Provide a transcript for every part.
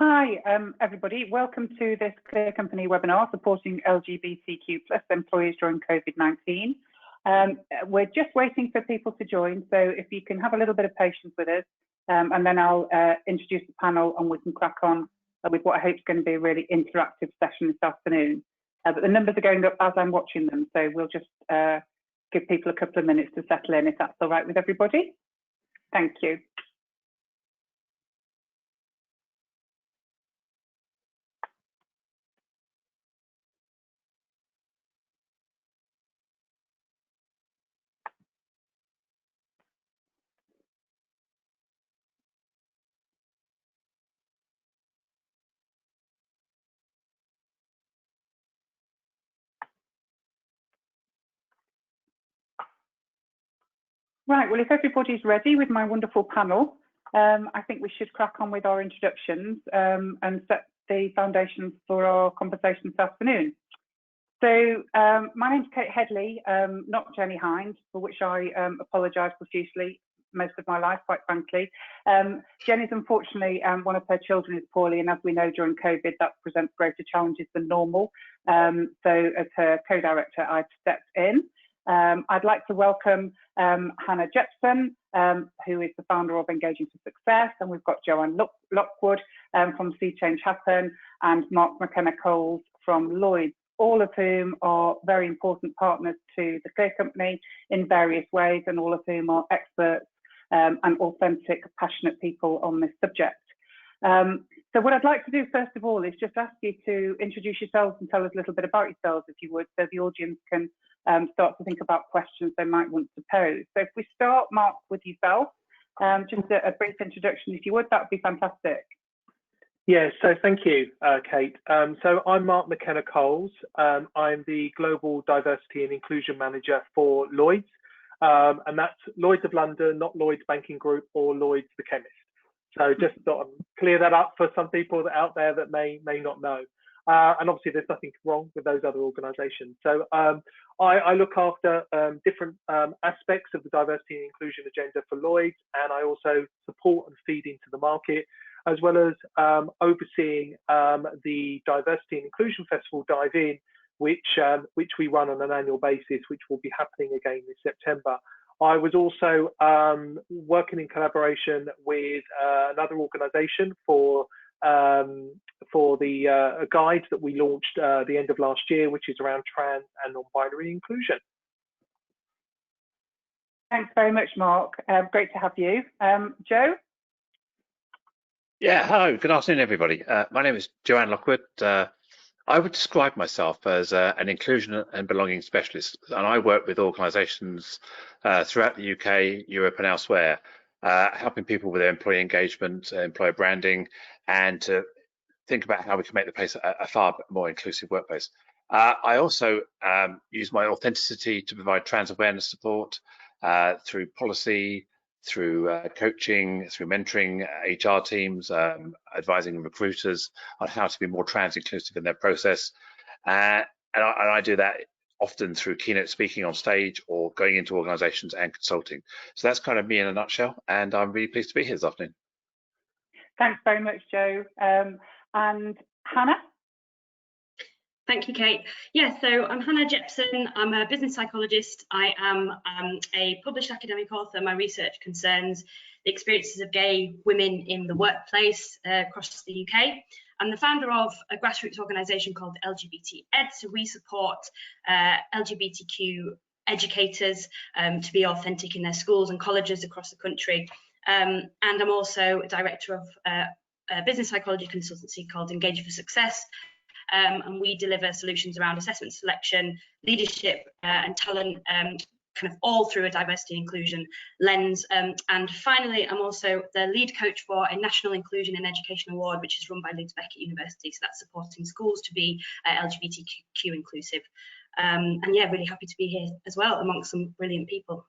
Hi, everybody. Welcome to this Clear Company webinar supporting LGBTQ plus employees during COVID-19. We're just waiting for people to join, so if you can have a little bit of patience with us, and then I'll introduce the panel and we can crack on with what I hope is going to be a really interactive session this afternoon. But the numbers are going up as I'm watching them, so we'll just give people a couple of minutes to settle in if that's all right with everybody. Thank you. Right, well, if everybody's ready with my wonderful panel, I think we should crack on with our introductions and set the foundations for our conversation this afternoon. So my name's Kate Headley, not Jenny Hinde, for which I apologise profusely most of my life, quite frankly. Jenny's unfortunately, one of her children is poorly, and as we know during COVID, that presents greater challenges than normal. So as her co-director, I've stepped in. I'd like to welcome Hinde Jepson, who is the founder of Engaging for Success, and we've got Joanne Lockwood from See Change Happen, and Marc McKenna-Coles from Lloyd, all of whom are very important partners to the Clear Company in various ways, and all of whom are experts and authentic, passionate people on this subject. So what I'd like to do first of all is just ask you to introduce yourselves and tell us a little bit about yourselves, if you would, so the audience can start to think about questions they might want to pose. So if we start, Marc, with yourself, just a brief introduction, if you would, that would be fantastic. Yeah, so thank you, Kate. So I'm Marc McKenna-Coles. I'm the Global Diversity and Inclusion Manager for Lloyd's, and that's Lloyd's of London, not Lloyd's Banking Group or Lloyd's the Chemist. So just sort of clear that up for some people out there that may not know. And obviously there's nothing wrong with those other organisations. So I look after different aspects of the diversity and inclusion agenda for Lloyd's, and I also support and feed into the market, as well as overseeing the Diversity and Inclusion Festival Dive In, which we run on an annual basis, which will be happening again this September. I was also working in collaboration with another organisation for the guide that we launched the end of last year, which is around trans and non-binary inclusion. Thanks very much, Marc. Great to have you. Joe? Yeah, hello, good afternoon, everybody. My name is Joanne Lockwood. I would describe myself as an inclusion and belonging specialist, and I work with organisations throughout the UK, Europe and elsewhere, helping people with their employee engagement, employer branding, and to think about how we can make the place a far more inclusive workplace. I also use my authenticity to provide trans awareness support through policy, through coaching, through mentoring HR teams, advising recruiters on how to be more trans inclusive in their process. And I do that often through keynote speaking on stage or going into organisations and consulting. So that's kind of me in a nutshell, and I'm really pleased to be here this afternoon. Thanks very much, Joe. And Hinde? Thank you, Kate. Yeah, so I'm Hinde Jepson. I'm a business psychologist. I am a published academic author. My research concerns the experiences of gay women in the workplace across the UK. I'm the founder of a grassroots organisation called LGBTed. So we support LGBTQ educators to be authentic in their schools and colleges across the country. And I'm also a director of a business psychology consultancy called Engaging for Success. And we deliver solutions around assessment, selection, leadership and talent, kind of all through a diversity and inclusion lens. And finally, I'm also the lead coach for a National Inclusion in Education Award, which is run by Leeds Beckett University. So that's supporting schools to be LGBTQ inclusive. And yeah, really happy to be here as well amongst some brilliant people.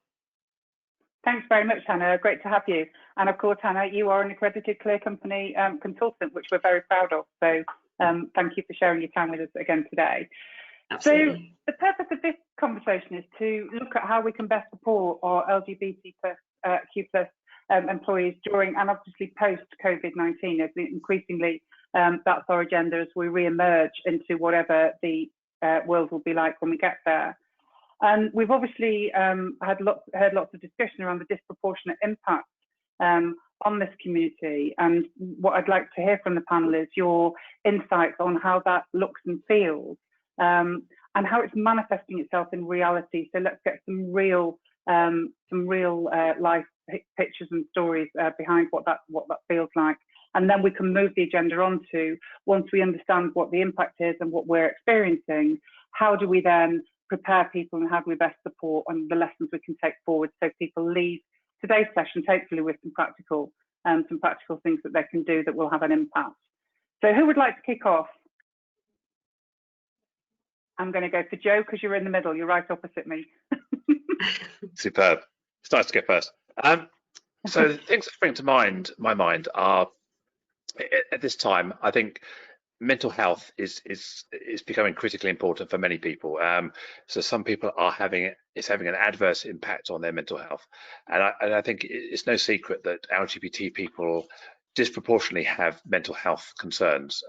Thanks very much, Hinde. Great to have you. And of course, Hinde, you are an accredited Clear Company consultant, which we're very proud of. So thank you for sharing your time with us again today. Absolutely. So the purpose of this conversation is to look at how we can best support our LGBTQ plus employees during and obviously post COVID-19, as increasingly That's our agenda as we re-emerge into whatever the world will be like when we get there. And we've obviously heard lots of discussion around the disproportionate impact on this community. And what I'd like to hear from the panel is your insights on how that looks and feels, and how it's manifesting itself in reality. So let's get some real life pictures and stories behind what that feels like. And then we can move the agenda on to, once we understand what the impact is and what we're experiencing, how do we then prepare people and how do we best support and the lessons we can take forward so people leave today's session hopefully with some practical things that they can do that will have an impact. So who would like to kick off? I'm going to go for Joe because you're in the middle. You're right opposite me. Superb. It's nice to get first. So the things that spring to my mind are, at this time, I think mental health is becoming critically important for many people. So some people are having an adverse impact on their mental health, and I think it's no secret that LGBT people disproportionately have mental health concerns,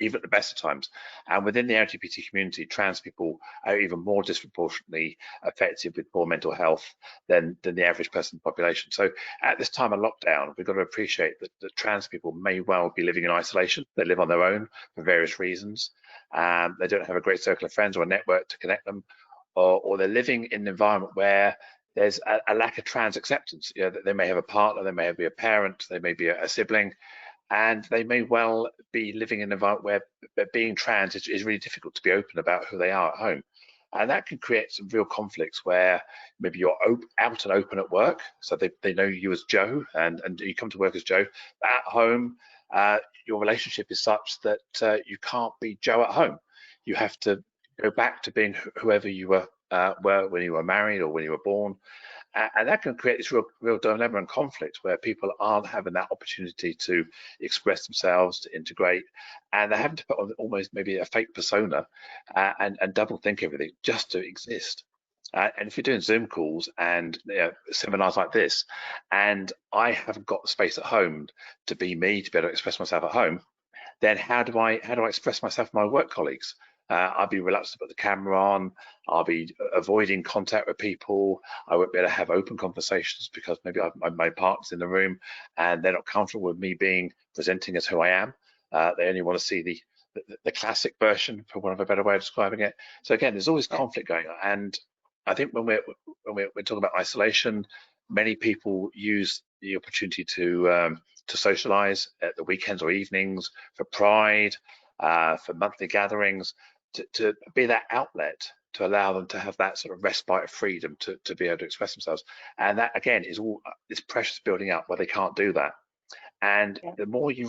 even at the best of times. And within the LGBT community, trans people are even more disproportionately affected with poor mental health than the average person in the population. So at this time of lockdown, we've got to appreciate that trans people may well be living in isolation. They live on their own for various reasons. They don't have a great circle of friends or a network to connect them, or they're living in an environment where there's a lack of trans acceptance. You know, they may have a partner, they may be a parent, they may be a sibling, and they may well be living in an environment where being trans is really difficult to be open about who they are at home. And that can create some real conflicts where maybe you're out and open at work, so they know you as Joe, and you come to work as Joe. But at home, your relationship is such that you can't be Joe at home. You have to go back to being whoever you were when you were married or when you were born, and that can create this real dilemma and conflict where people aren't having that opportunity to express themselves, to integrate, and they're having to put on almost maybe a fake persona and double think everything just to exist. And if you're doing Zoom calls and seminars like this, and I haven't got the space at home to be me, to be able to express myself at home, then how do I express myself to my work colleagues? I'll be reluctant to put the camera on. I'll be avoiding contact with people. I won't be able to have open conversations because maybe my partner's in the room and they're not comfortable with me presenting as who I am. They only want to see the classic version, for want of a better way of describing it. So again, there's always conflict going on, and I think when we're talking about isolation, many people use the opportunity to socialize at the weekends or evenings, for Pride, for monthly gatherings, to be that outlet to allow them to have that sort of respite of freedom to be able to express themselves. And that again is all this pressure building up where they can't do that. And the more we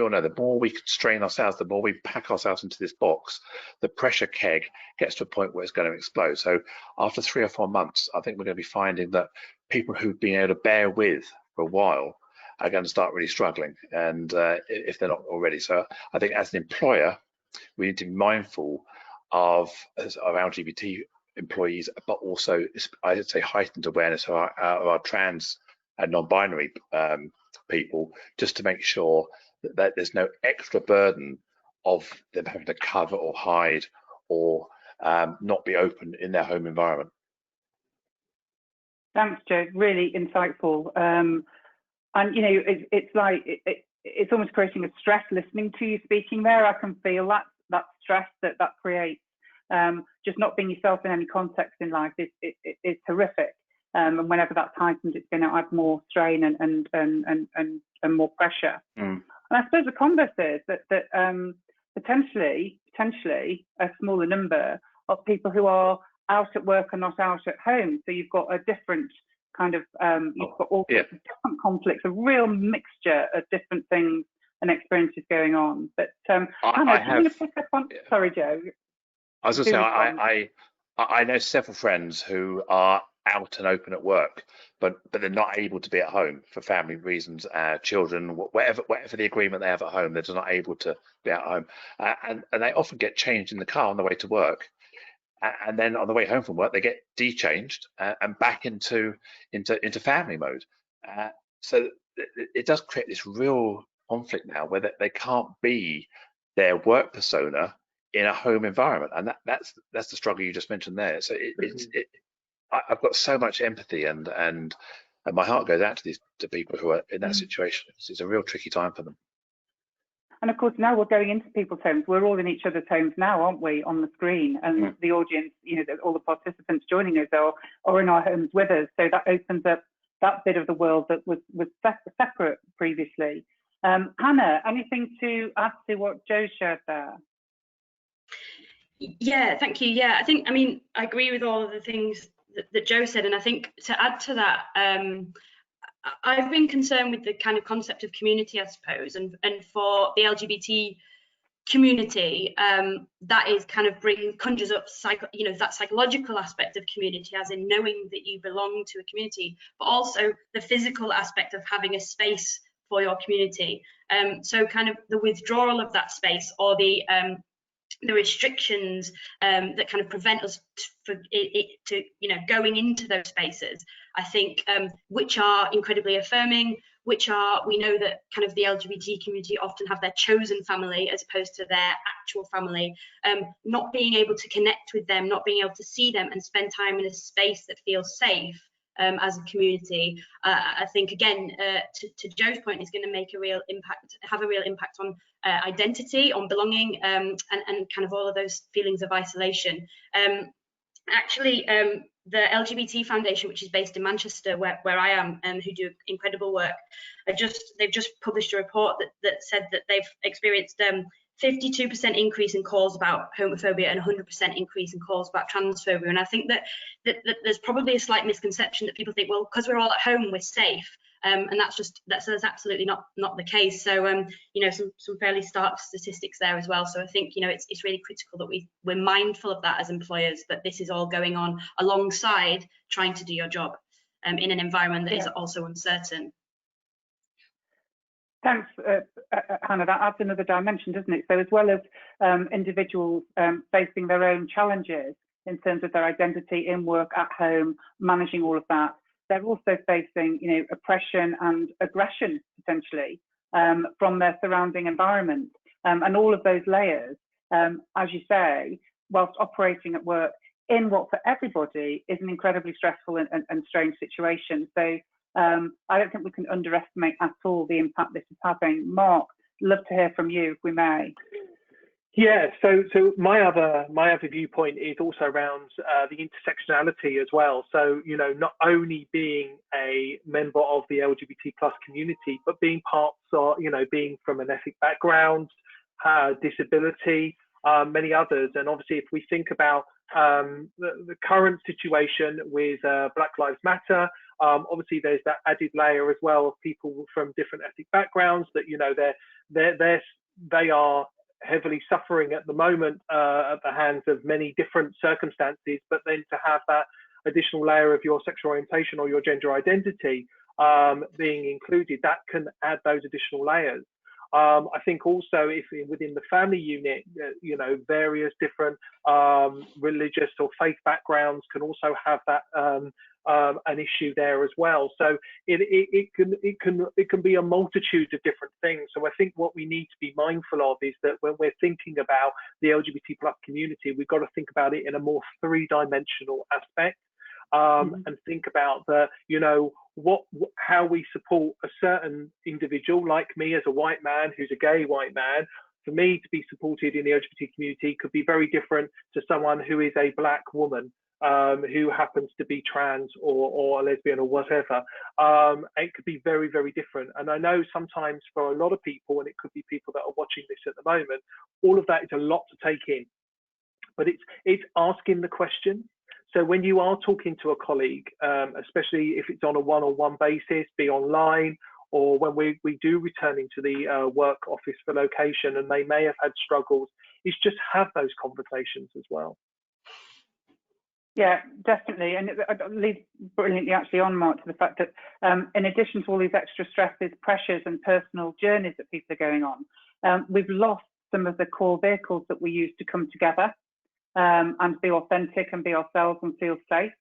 all know, the more we constrain ourselves, the more we pack ourselves into this box, the pressure keg gets to a point where it's going to explode. So after 3 or 4 months, I think we're going to be finding that people who've been able to bear with for a while are going to start really struggling, and if they're not already. So I think as an employer, we need to be mindful of LGBT employees, but also, I'd say, heightened awareness of our trans and non-binary people, just to make sure that there's no extra burden of them having to cover or hide or not be open in their home environment. Thanks, Joe. Really insightful. And you know, it's like it's almost creating a stress listening to you speaking there. I can feel that stress that creates. Just not being yourself in any context in life is horrific. And whenever that's heightened, it's going to add more strain and more pressure. And I suppose the converse is that potentially a smaller number of people who are out at work and not out at home. So you've got a different kind of you've got all sorts of different conflicts, a real mixture of different things and experiences going on. But Hannah, do you want to pick up on? Sorry, Joe. I was going to say I know several friends who are out and open at work, but they're not able to be at home for family reasons, children, whatever the agreement they have at home, they're just not able to be at home, and they often get changed in the car on the way to work, and then on the way home from work they get de-changed and back into family mode. So it does create this real conflict now where they can't be their work persona in a home environment, and that's the struggle you just mentioned there. So I've got so much empathy, and my heart goes out to people who are in that situation. It's a real tricky time for them. And of course, now we're going into people's homes. We're all in each other's homes now, aren't we, on the screen? And the audience, all the participants joining us are in our homes with us. So that opens up that bit of the world that was separate previously. Hannah, anything to add to what Jo shared there? Yeah, thank you. Yeah, I agree with all of the things that Jo said. And I think to add to that, I've been concerned with the kind of concept of community, I suppose, and for the LGBT community, that is kind of conjures up that psychological aspect of community, as in knowing that you belong to a community, but also the physical aspect of having a space for your community. So kind of the withdrawal of that space, or the restrictions that kind of prevent us going into those spaces, I think, which are incredibly affirming, we know that kind of the LGBT community often have their chosen family as opposed to their actual family, not being able to connect with them, not being able to see them and spend time in a space that feels safe as a community, I think, again, to Jo's point, is going to have a real impact on identity, on belonging, and kind of all of those feelings of isolation. Actually, the LGBT Foundation, which is based in Manchester, where I am, who do incredible work, they've just published a report that said that they've experienced 52% increase in calls about homophobia and 100% increase in calls about transphobia. And I think that there's probably a slight misconception that people think, well, because we're all at home, we're safe. And that's absolutely not the case. So some fairly stark statistics there as well. So I think it's really critical that we're mindful of that as employers, that this is all going on alongside trying to do your job in an environment that is also uncertain. Thanks, Hannah. That adds another dimension, doesn't it? So as well as individuals facing their own challenges in terms of their identity in work, at home, managing all of that, they're also facing, oppression and aggression potentially from their surrounding environment, and all of those layers, as you say, whilst operating at work in what for everybody is an incredibly stressful and strange situation. So I don't think we can underestimate at all the impact this is having. Marc, love to hear from you, if we may. Yeah, so my other viewpoint is also around the intersectionality as well. So not only being a member of the LGBT plus community, but being parts of being from an ethnic background, disability, many others. And obviously, if we think about the current situation with Black Lives Matter, obviously there's that added layer as well of people from different ethnic backgrounds that they are heavily suffering at the moment at the hands of many different circumstances, but then to have that additional layer of your sexual orientation or your gender identity being included, that can add those additional layers. I think also if within the family unit, various different religious or faith backgrounds can also have that an issue there as well. So it can be a multitude of different things. So I think what we need to be mindful of is that when we're thinking about the LGBT plus community, we've got to think about it in a more three-dimensional aspect, and think about how we support a certain individual like me as a white man who's a gay white man. For me to be supported in the LGBT community could be very different to someone who is a black woman who happens to be trans or a lesbian or whatever. It could be very, very different. And I know sometimes for a lot of people, and it could be people that are watching this at the moment, all of that is a lot to take in. But it's asking the question. So when you are talking to a colleague, especially if it's on a one-on-one basis, be online, or when we do return into the work office for location and they may have had struggles, is just have those conversations as well. Yeah, definitely. And it leads brilliantly actually on, Marc, to the fact that in addition to all these extra stresses, pressures and personal journeys that people are going on, we've lost some of the core vehicles that we use to come together and be authentic and be ourselves and feel safe.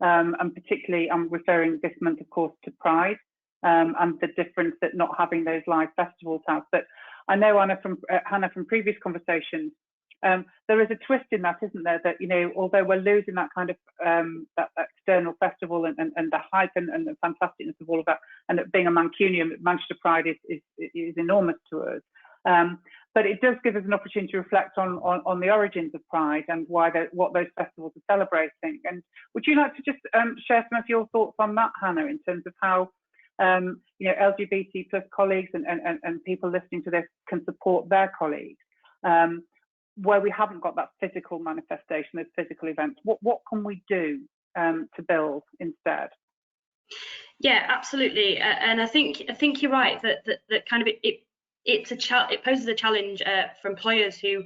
And particularly, I'm referring this month, of course, to Pride. and the difference that not having those live festivals has. But I know, Hannah, from previous conversations, there is a twist in that, isn't there? That, you know, although we're losing that kind of that external festival and the hype and the fantasticness of all of that, and that being a Mancunian, Manchester Pride is enormous to us. But it does give us an opportunity to reflect on the origins of Pride and what those festivals are celebrating. And would you like to just share some of your thoughts on that, Hannah, in terms of how you know, LGBT plus colleagues and people listening to this can support their colleagues, where we haven't got that physical manifestation, those physical events? What can we do to build instead? Yeah, absolutely. And I think you're right that kind of it poses a challenge for employers who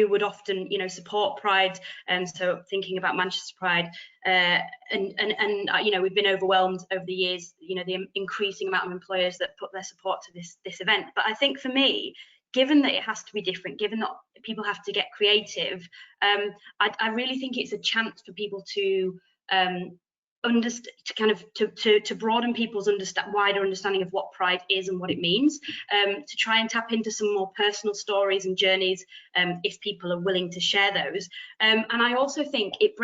would often, you know, support Pride. And so thinking about Manchester Pride, and you know, we've been overwhelmed over the years, you know, the increasing amount of employers that put their support to this event. But I think for me, given that it has to be different, given that people have to get creative, I really think it's a chance for people to to broaden people's wider understanding of what Pride is and what it means, to try and tap into some more personal stories and journeys, if people are willing to share those. And I also think it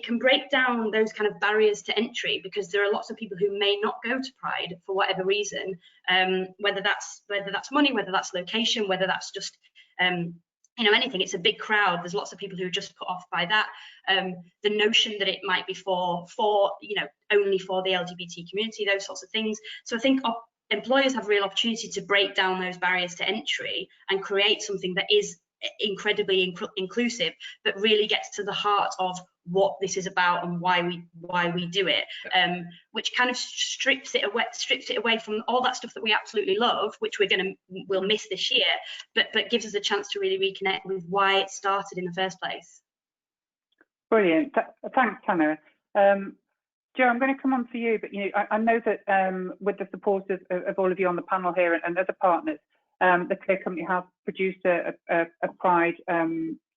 can break down those kind of barriers to entry, because there are lots of people who may not go to Pride for whatever reason, whether that's money, whether that's location, whether that's just you know, anything. It's a big crowd. There's lots of people who are just put off by that. The notion that it might be for you know, only for the LGBT community, those sorts of things. So I think employers have a real opportunity to break down those barriers to entry and create something that is incredibly inclusive, but really gets to the heart of what this is about and why we do it, which kind of strips it away from all that stuff that we absolutely love, which we'll miss this year, but gives us a chance to really reconnect with why it started in the first place. Brilliant. Thanks, Hannah. Jo, I'm going to come on to you, but you know, I know that with the support of all of you on the panel here and other partners, the Clear Company has produced a Pride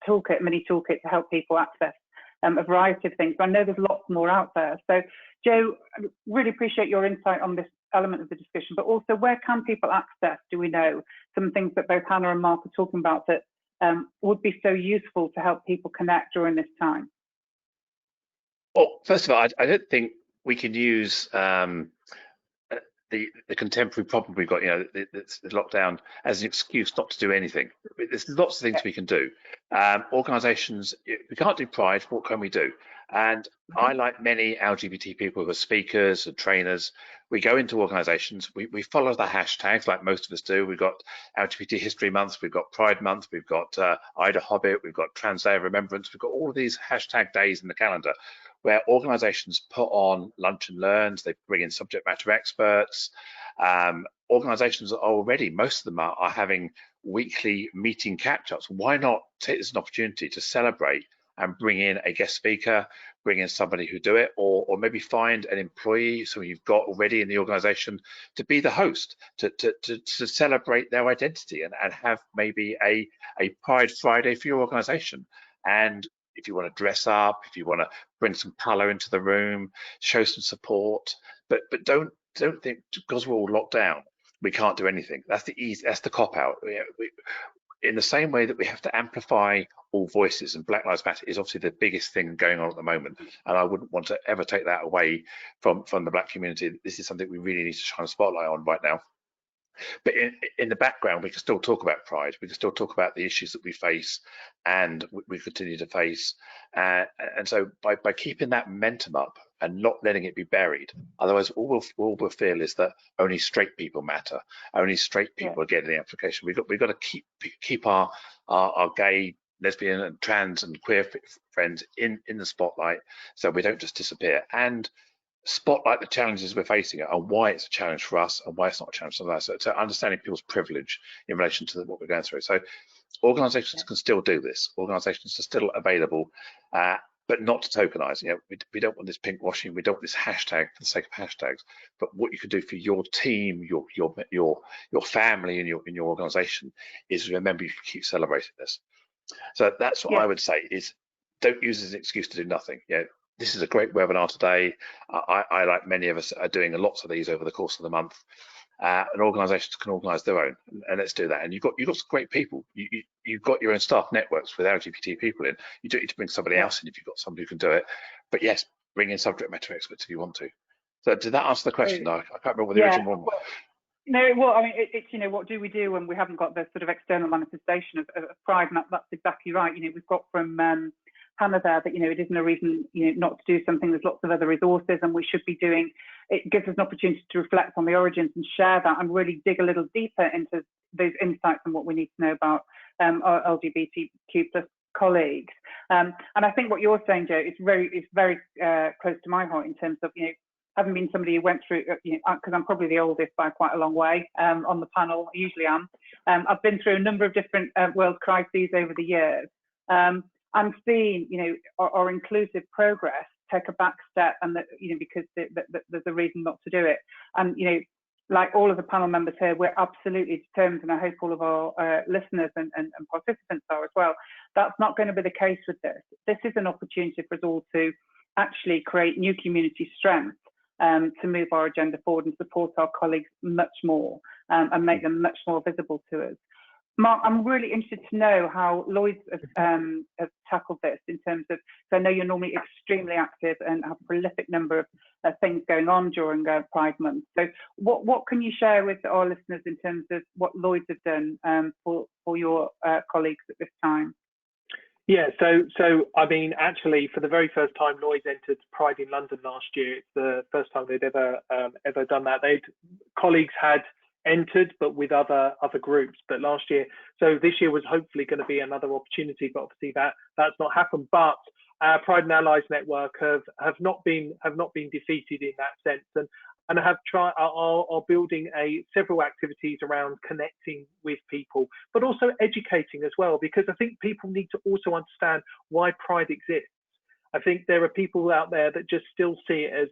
toolkit, mini toolkit, to help people access a variety of things. But I know there's lots more out there. So, Jo, I really appreciate your insight on this element of the discussion, but also where can people access, do we know, some things that both Hannah and Marc are talking about that would be so useful to help people connect during this time? Well, first of all, I don't think we can use the contemporary problem we've got, you know, the lockdown, as an excuse not to do anything. There's lots of things we can do. Organisations, we can't do Pride, what can we do? And I, like many LGBT people who are speakers and trainers, we go into organisations, we follow the hashtags like most of us do. We've got LGBT History Month, we've got Pride Month, we've got Ida Hobbit, we've got Trans Day of Remembrance, we've got all of these hashtag days in the calendar, where organisations put on lunch and learns, they bring in subject matter experts. Organisations are already, most of them are having weekly meeting catch-ups. Why not take this as an opportunity to celebrate and bring in a guest speaker, bring in somebody who do it, or maybe find an employee, someone you've got already in the organisation, to be the host, to celebrate their identity and have maybe a Pride Friday for your organisation. And if you want to dress up, if you want to bring some colour into the room, show some support, but don't think because we're all locked down we can't do anything. That's the cop out. In the same way that we have to amplify all voices, and Black Lives Matter is obviously the biggest thing going on at the moment, and I wouldn't want to ever take that away from the Black community. This is something we really need to shine a spotlight on right now. But in the background, we can still talk about Pride. We can still talk about the issues that we face and we continue to face. And so by keeping that momentum up and not letting it be buried, otherwise all we'll feel is that only straight people matter. Only straight people are getting the application. We've got to keep our gay, lesbian and trans and queer friends in the spotlight, so we don't just disappear. And spotlight the challenges we're facing and why it's a challenge for us and why it's not a challenge for us. So understanding people's privilege in relation to what we're going through. So organisations can still do this. Organisations are still available, but not to tokenize. You know, we don't want this pink washing. We don't want this hashtag for the sake of hashtags. But what you can do for your team, your family, and your organisation is remember you can keep celebrating this. So that's what I would say is don't use it as an excuse to do nothing. You know, this is a great webinar today. I, like many of us, are doing lots of these over the course of the month. And organisations can organise their own, and let's do that. And you've got some great people. You've got your own staff networks with LGBT people in. You don't need to bring somebody else in if you've got somebody who can do it. But yes, bring in subject matter experts if you want to. So did that answer the question? I can't remember what the original one was. No, well, I mean, it's, you know, what do we do when we haven't got the sort of external manifestation of pride? And that's exactly right. You know, we've got from Hannah there that, you know, it isn't a reason, you know, not to do something. There's lots of other resources, and we should be doing. It gives us an opportunity to reflect on the origins and share that, and really dig a little deeper into those insights and what we need to know about our LGBTQ plus colleagues. And I think what you're saying, Joe, is very close to my heart in terms of, you know, having been somebody who went through, you know, because I'm probably the oldest by quite a long way on the panel. I usually am. I've been through a number of different world crises over the years. I'm seeing, you know, our inclusive progress take a back step, and that, you know, because there's a reason not to do it. And, you know, like all of the panel members here, we're absolutely determined, and I hope all of our listeners and participants are as well. That's not going to be the case with this. This is an opportunity for us all to actually create new community strength, to move our agenda forward and support our colleagues much more, and make them much more visible to us. Marc, I'm really interested to know how Lloyd has tackled this in terms of, so I know you're normally extremely active and have a prolific number of things going on during Pride Month. So what can you share with our listeners in terms of what Lloyd has done for your colleagues at this time? Yeah, so I mean, actually, for the very first time, Lloyd entered Pride in London last year. It's the first time they'd ever done that. Colleagues had entered, but with other groups. But last year, so this year was hopefully going to be another opportunity. But obviously that's not happened. But our Pride and Allies network have not been defeated in that sense, and are building several activities around connecting with people, but also educating as well, because I think people need to also understand why Pride exists. I think there are people out there that just still see it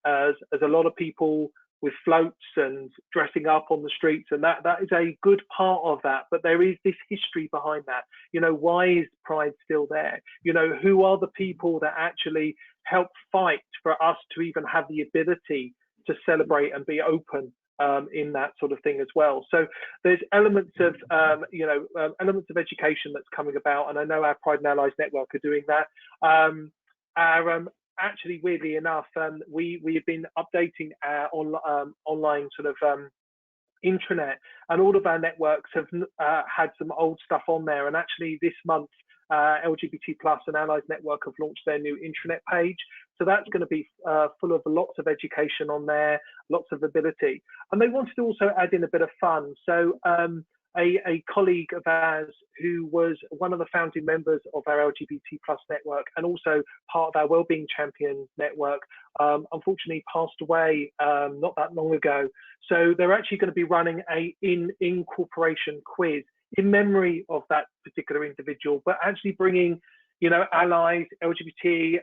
as a lot of people with floats and dressing up on the streets, and that is a good part of that, but there is this history behind that. You know, why is Pride still there? You know, who are the people that actually help fight for us to even have the ability to celebrate and be open in that sort of thing as well. So there's elements of elements of education that's coming about, and I know our Pride and Allies network are doing that. Actually, weirdly enough, we have been updating our online sort of intranet, and all of our networks have had some old stuff on there. And actually, this month, LGBT Plus and Allies Network have launched their new intranet page. So that's going to be full of lots of education on there, lots of ability. And they wanted to also add in a bit of fun. So a colleague of ours who was one of the founding members of our LGBT Plus network and also part of our Wellbeing Champions network, unfortunately passed away not that long ago. So they're actually going to be running a in-corporation quiz in memory of that particular individual, but actually bringing, you know, allies, LGBT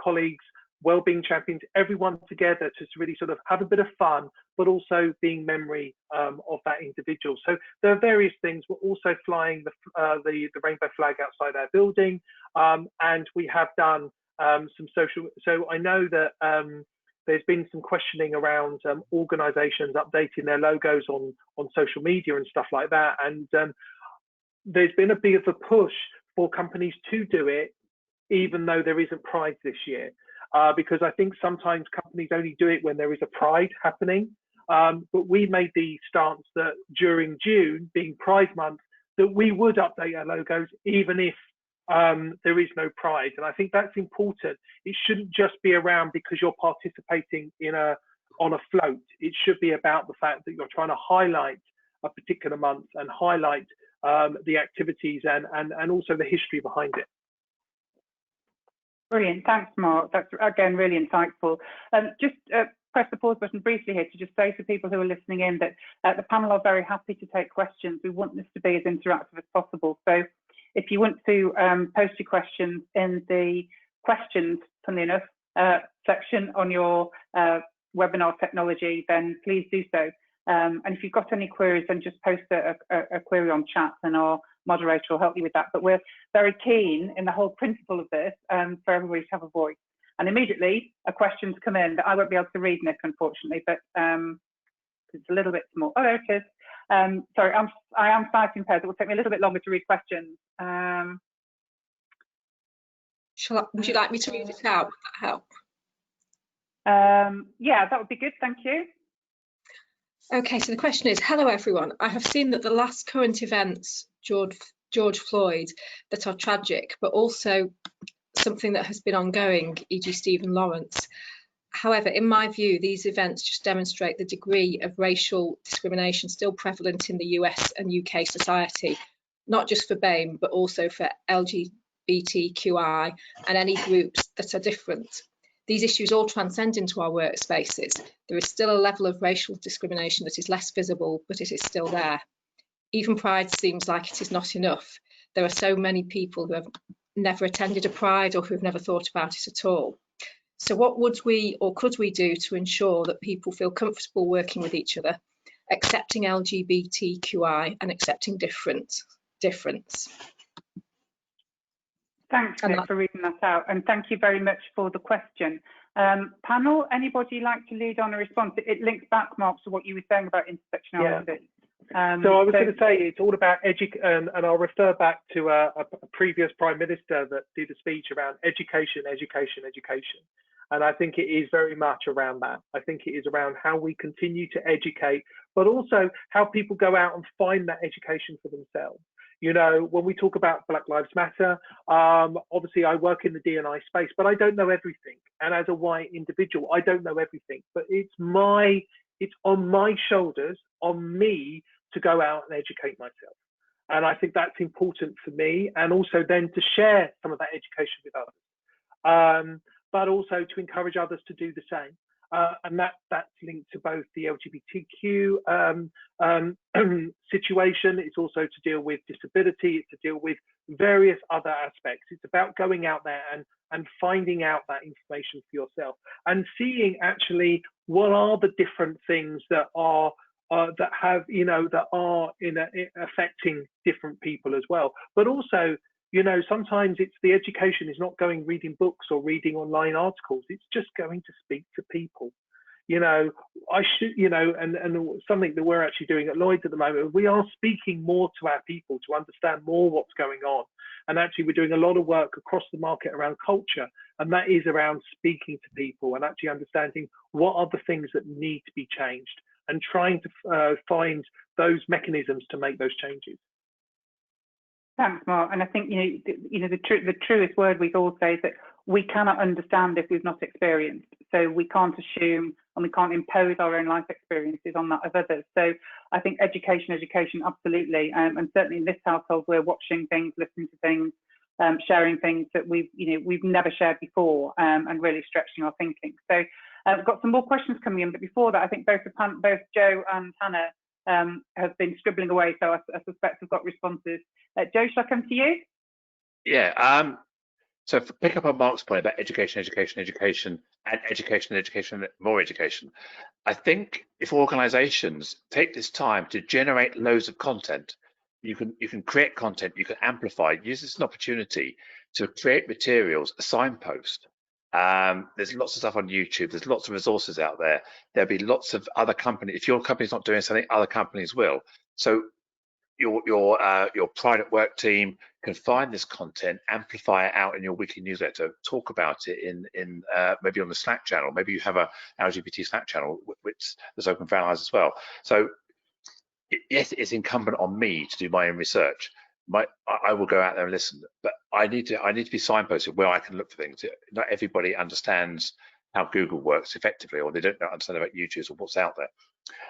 colleagues, wellbeing champions, everyone together to really sort of have a bit of fun, but also being memory of that individual. So there are various things. We're also flying the rainbow flag outside our building, and we have done some social. So I know that there's been some questioning around organisations updating their logos on social media and stuff like that, and there's been a bit of a push for companies to do it, even though there isn't Pride this year. Because I think sometimes companies only do it when there is a Pride happening. But we made the stance that during June, being Pride Month, that we would update our logos even if there is no Pride. And I think that's important. It shouldn't just be around because you're participating on a float. It should be about the fact that you're trying to highlight a particular month and highlight the activities and also the history behind it. Brilliant, thanks, Marc. That's again really insightful. Just press the pause button briefly here to just say to people who are listening in that the panel are very happy to take questions. We want this to be as interactive as possible. So if you want to post your questions in the questions, funnily enough, section on your webinar technology, then please do so. And if you've got any queries, then just post a query on chat, and our moderator will help you with that. But we're very keen in the whole principle of this for everybody to have a voice. And immediately a question's come in that I won't be able to read, Nick, unfortunately, but it's a little bit small. Oh, there it is. Sorry, I am sight impaired. It will take me a little bit longer to read questions. Would you like me to read it out? Would that help? Yeah, that would be good. Thank you. Okay, so the question is, hello everyone. I have seen that the last current events, George Floyd, that are tragic, but also something that has been ongoing, e.g. Stephen Lawrence. However, in my view, these events just demonstrate the degree of racial discrimination still prevalent in the US and UK society, not just for BAME, but also for LGBTQI and any groups that are different. These issues all transcend into our workspaces. There is still a level of racial discrimination that is less visible, but it is still there. Even Pride seems like it is not enough. There are so many people who have never attended a Pride or who have never thought about it at all. So what would we or could we do to ensure that people feel comfortable working with each other, accepting LGBTQI and accepting difference? Thanks, Nick, for reading that out, and thank you very much for the question. Panel, anybody like to lead on a response? It links back, Marc, to what you were saying about intersectionality. Yeah. So I was going to say it's all about and I'll refer back to a previous Prime Minister that did a speech around education. And I think it is very much around that. I think it is around how we continue to educate, but also how people go out and find that education for themselves. You know, when we talk about Black Lives Matter, obviously I work in the D&I space, but I don't know everything. And as a white individual, I don't know everything. But it's on my shoulders, on me, to go out and educate myself. And I think that's important for me, and also then to share some of that education with others, but also to encourage others to do the same. And that's linked to both the LGBTQ situation. It's also to deal with disability. It's to deal with various other aspects. It's about going out there and finding out that information for yourself and seeing actually what are the different things that are affecting different people as well. But also, you know, sometimes it's the education is not going reading books or reading online articles. It's just going to speak to people. You know, and something that we're actually doing at Lloyd at the moment, we are speaking more to our people to understand more what's going on. And actually we're doing a lot of work across the market around culture. And that is around speaking to people and actually understanding what are the things that need to be changed and trying to find those mechanisms to make those changes. Thanks, Marc. And I think the truest word we all say is that we cannot understand if we've not experienced. So we can't assume and we can't impose our own life experiences on that of others. So I think education, absolutely. And certainly in this household, we're watching things, listening to things, sharing things that we've never shared before, and really stretching our thinking. So we've got some more questions coming in, but before that, I think both Jo and Hannah have been scribbling away, so I suspect we've got responses. Jo, shall I come to you? Yeah. So pick up on Marc's point about education, more education. I think if organisations take this time to generate loads of content, you can create content, you can amplify, use this as an opportunity to create materials, a signpost. There's lots of stuff on YouTube. There's lots of resources out there. There'll be lots of other companies. If your company's not doing something, other companies will. So your Pride at Work team can find this content, amplify it out in your weekly newsletter, talk about it in maybe on the Slack channel. Maybe you have a LGBT Slack channel which is open for allies as well. So yes, it's incumbent on me to do my own research. I will go out there and listen, but I need to be signposted where I can look for things. Not everybody understands how Google works effectively, or they don't understand about YouTube or what's out there.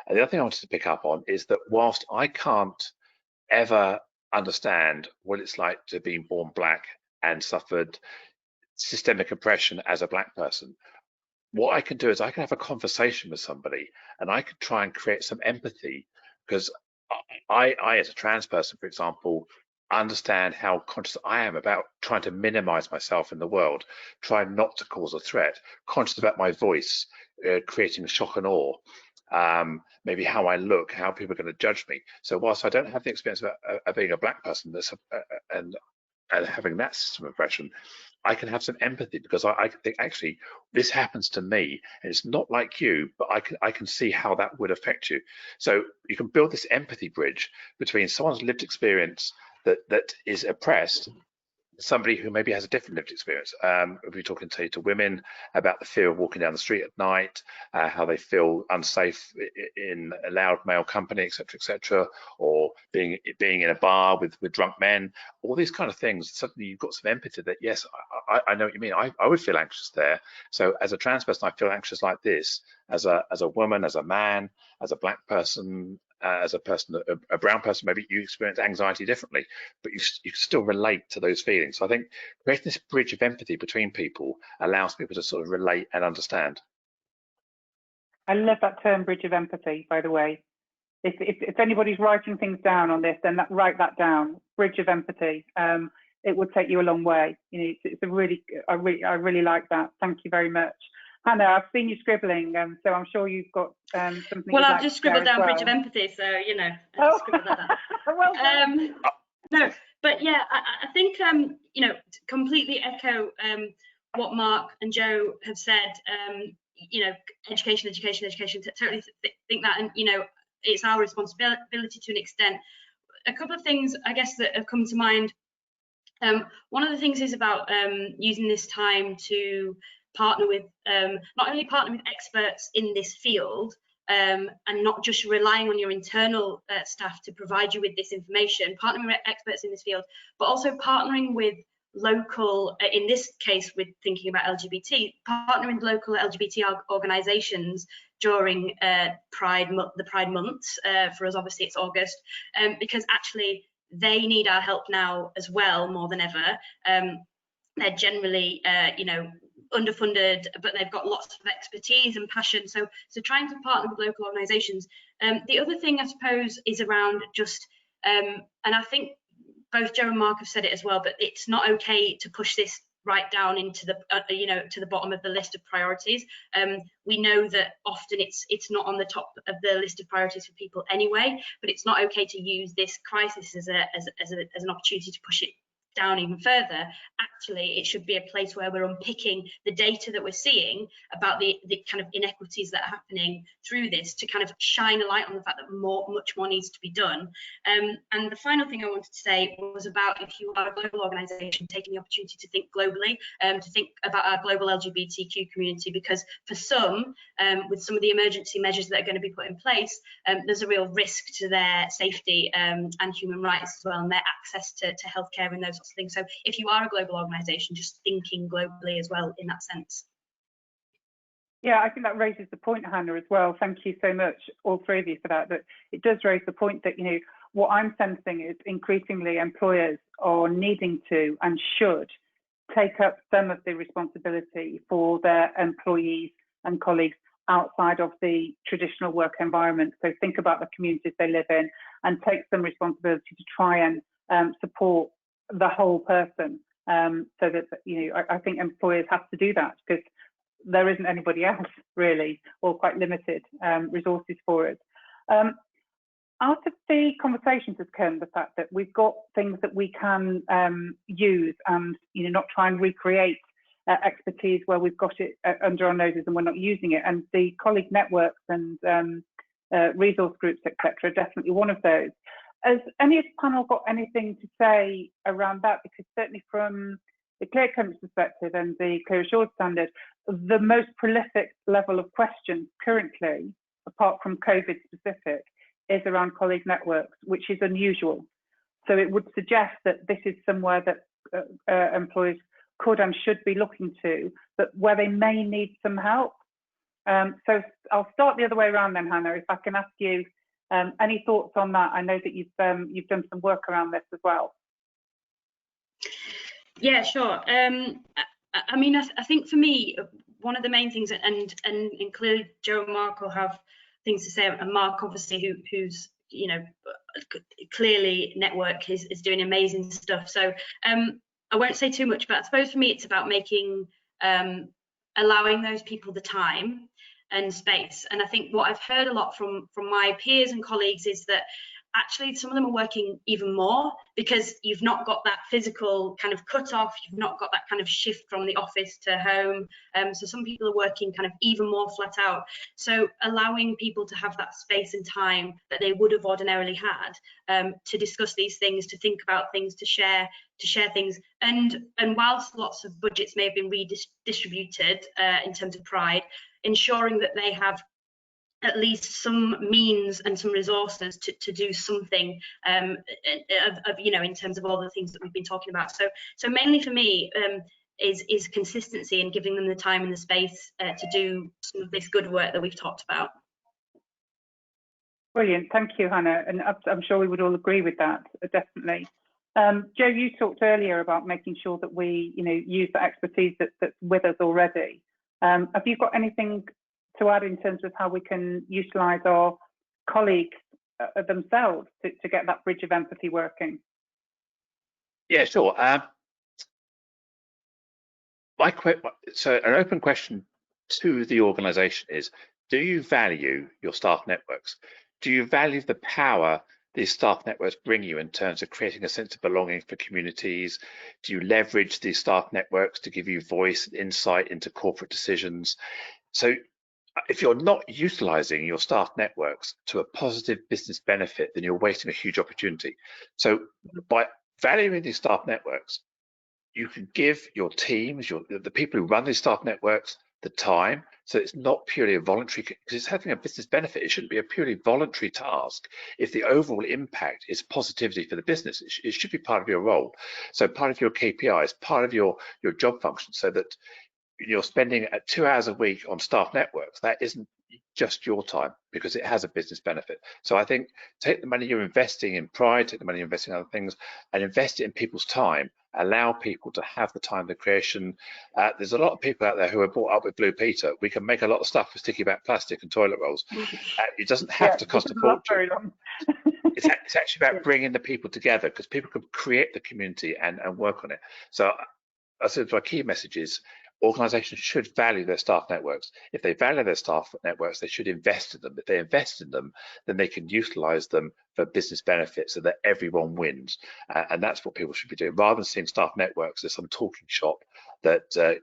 And the other thing I wanted to pick up on is that whilst I can't ever understand what it's like to be born black and suffered systemic oppression as a black person, what I can do is I can have a conversation with somebody and I can try and create some empathy, because I as a trans person, for example, understand how conscious I am about trying to minimize myself in the world, trying not to cause a threat, conscious about my voice, creating shock and awe. maybe how I look, how people are going to judge me. So whilst I don't have the experience of being a black person and having that system of oppression, I can have some empathy, because I think actually this happens to me and it's not like you, but I can see how that would affect you. So you can build this empathy bridge between someone's lived experience that is oppressed, somebody who maybe has a different lived experience. If we're talking to women about the fear of walking down the street at night, how they feel unsafe in a loud male company, etc., or being in a bar with drunk men, all these kind of things. Suddenly you've got some empathy that, yes, I know what you mean. I would feel anxious there. So as a trans person, I feel anxious like this. As a woman, as a man, as a black person, as a person, a brown person, maybe you experience anxiety differently, but you still relate to those feelings. So I think creating this bridge of empathy between people allows people to sort of relate and understand. I love that term, bridge of empathy, by the way. If anybody's writing things down on this, then write that down, bridge of empathy. It would take you a long way. You know, it's a really, I really like that. Thank you very much. Hannah, I've seen you scribbling, so I'm sure you've got something. Well, I've just scribbled down bridge of empathy, so you know. Scribbled that down. Well done. No, but yeah, I think you know, completely echo what Marc and Jo have said. You know, education. Totally think that, and you know, it's our responsibility to an extent. A couple of things, I guess, that have come to mind. One of the things is about using this time to partner with, not only partner with experts in this field, and not just relying on your internal staff to provide you with this information, partnering with experts in this field, but also partnering with local, in this case, with thinking about LGBT, partnering with local LGBT organisations during the Pride months. For us, obviously, it's August, because actually they need our help now as well, more than ever. They're generally, you know, underfunded, but they've got lots of expertise and passion. So trying to partner with local organisations. The other thing, I suppose, is around just, and I think both Jo and Marc have said it as well, but it's not okay to push this right down into the, you know, to the bottom of the list of priorities. We know that often it's not on the top of the list of priorities for people anyway, but it's not okay to use this crisis as an opportunity to push it down even further. Actually, it should be a place where we're unpicking the data that we're seeing about the kind of inequities that are happening through this, to kind of shine a light on the fact that much more needs to be done. And the final thing I wanted to say was about, if you are a global organisation, taking the opportunity to think globally, to think about our global LGBTQ community, because for some, with some of the emergency measures that are going to be put in place, there's a real risk to their safety and human rights as well, and their access to healthcare and those sorts of things. So if you are a global organisation, just thinking globally as well in that sense. Yeah, I think that raises the point, Hannah, as well. Thank you so much, all three of you, for that. That it does raise the point that, you know, what I'm sensing is increasingly employers are needing to and should take up some of the responsibility for their employees and colleagues outside of the traditional work environment. So think about the communities they live in and take some responsibility to try and support the whole person, so that, you know, I think employers have to do that, because there isn't anybody else really, or quite limited resources for it. Out of the conversations has come the fact that we've got things that we can use, and, you know, not try and recreate expertise where we've got it under our noses and we're not using it. And the colleague networks and resource groups, etc., are definitely one of those. Has any of the panel got anything to say around that? Because certainly from the Clear Countries perspective and the Clear Assured standard, the most prolific level of questions currently, apart from COVID specific, is around colleague networks, which is unusual. So it would suggest that this is somewhere that employers could and should be looking to, but where they may need some help. So I'll start the other way around then, Hannah, if I can ask you, any thoughts on that? I know that you've done some work around this as well. Yeah, sure. I mean, I think for me, one of the main things, and clearly Jo and Marc will have things to say, and Marc obviously, who's, you know, clearly network is doing amazing stuff. So I won't say too much, but I suppose for me it's about making allowing those people the time and space. And I think what I've heard a lot from my peers and colleagues is that actually some of them are working even more because you've not got that physical kind of cut off, you've not got that kind of shift from the office to home. So some people are working kind of even more flat out. So allowing people to have that space and time that they would have ordinarily had to discuss these things, to think about things, to share things. And whilst lots of budgets may have been redistributed in terms of Pride, ensuring that they have at least some means and some resources to do something in terms of all the things that we've been talking about. So mainly for me is consistency and giving them the time and the space to do some of this good work that we've talked about. Brilliant, thank you, Hannah, and I'm sure we would all agree with that, definitely. Jo, you talked earlier about making sure that we, use the expertise that's with us already. Have you got anything to add in terms of how we can utilise our colleagues themselves to get that bridge of empathy working? Yeah, sure. So an open question to the organisation is, do you value your staff networks? Do you value the power these staff networks bring you in terms of creating a sense of belonging for communities? Do you leverage these staff networks to give you voice and insight into corporate decisions? So if you're not utilising your staff networks to a positive business benefit, then you're wasting a huge opportunity. So by valuing these staff networks, you can give your teams, the people who run these staff networks, the time. So it's not purely a voluntary, because it's having a business benefit. It shouldn't be a purely voluntary task. If the overall impact is positivity for the business, it should be part of your role. So part of your KPIs, part of your job function, so that you're spending 2 hours a week on staff networks. That isn't just your time, because it has a business benefit. So I think take the money you're investing in Pride, take the money you're investing in other things, and invest it in people's time. Allow people to have the time, the creation. There's a lot of people out there who are brought up with Blue Peter. We can make a lot of stuff with sticky back plastic and toilet rolls. It doesn't have to cost a fortune. It's actually about bringing the people together, because people can create the community and work on it. So I said my key message is, organisations should value their staff networks. If they value their staff networks, they should invest in them. If they invest in them, then they can utilise them for business benefits so that everyone wins. And that's what people should be doing, rather than seeing staff networks as some talking shop that